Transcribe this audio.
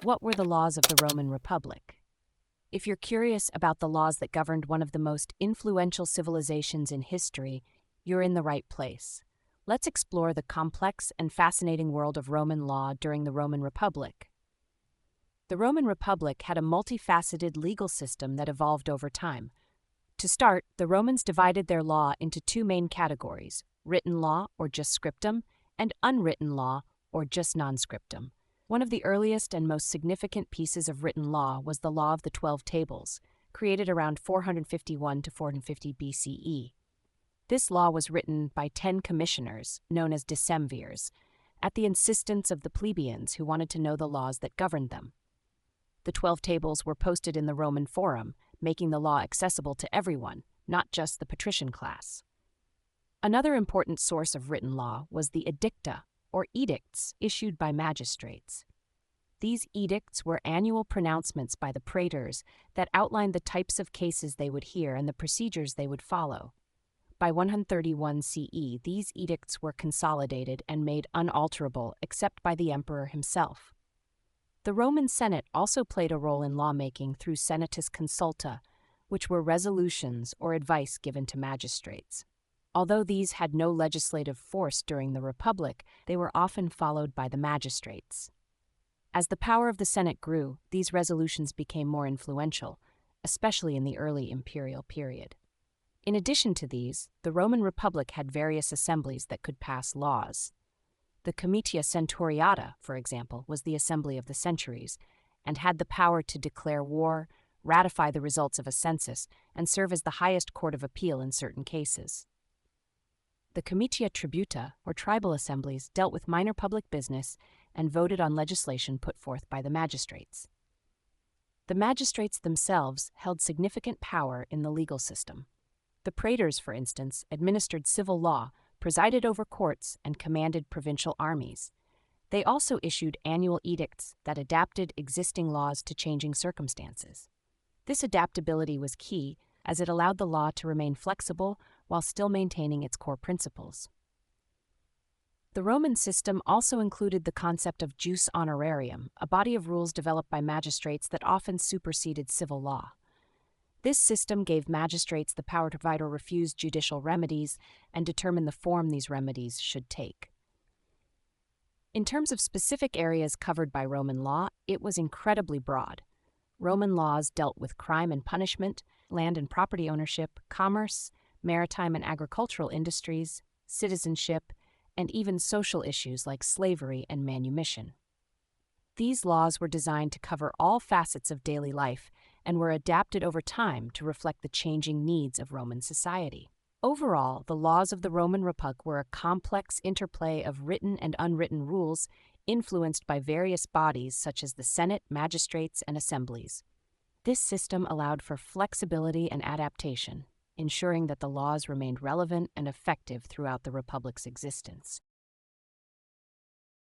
What were the laws of the Roman Republic? If you're curious about the laws that governed one of the most influential civilizations in history, you're in the right place. Let's explore the complex and fascinating world of Roman law during the Roman Republic. The Roman Republic had a multifaceted legal system that evolved over time. To start, the Romans divided their law into two main categories: written law, or jus scriptum, and unwritten law, or jus non scriptum. One of the earliest and most significant pieces of written law was the Law of the 12 Tables, created around 451 to 450 BCE. This law was written by 10 commissioners, known as decemvirs, at the insistence of the plebeians who wanted to know the laws that governed them. The 12 Tables were posted in the Roman Forum, making the law accessible to everyone, not just the patrician class. Another important source of written law was the edicta, or edicts, issued by magistrates. These edicts were annual pronouncements by the praetors that outlined the types of cases they would hear and the procedures they would follow. By 131 CE, these edicts were consolidated and made unalterable except by the emperor himself. The Roman Senate also played a role in lawmaking through senatus consulta, which were resolutions or advice given to magistrates. Although these had no legislative force during the Republic, they were often followed by the magistrates. As the power of the Senate grew, these resolutions became more influential, especially in the early imperial period. In addition to these, the Roman Republic had various assemblies that could pass laws. The Comitia Centuriata, for example, was the assembly of the centuries, and had the power to declare war, ratify the results of a census, and serve as the highest court of appeal in certain cases. The Comitia Tributa, or tribal assemblies, dealt with minor public business and voted on legislation put forth by the magistrates. The magistrates themselves held significant power in the legal system. The praetors, for instance, administered civil law, presided over courts, and commanded provincial armies. They also issued annual edicts that adapted existing laws to changing circumstances. This adaptability was key, as it allowed the law to remain flexible while still maintaining its core principles. The Roman system also included the concept of jus honorarium, a body of rules developed by magistrates that often superseded civil law. This system gave magistrates the power to provide or refuse judicial remedies and determine the form these remedies should take. In terms of specific areas covered by Roman law, it was incredibly broad. Roman laws dealt with crime and punishment, land and property ownership, commerce, maritime and agricultural industries, citizenship, and even social issues like slavery and manumission. These laws were designed to cover all facets of daily life and were adapted over time to reflect the changing needs of Roman society. Overall, the laws of the Roman Republic were a complex interplay of written and unwritten rules influenced by various bodies such as the Senate, magistrates, and assemblies. This system allowed for flexibility and adaptation, ensuring that the laws remained relevant and effective throughout the Republic's existence.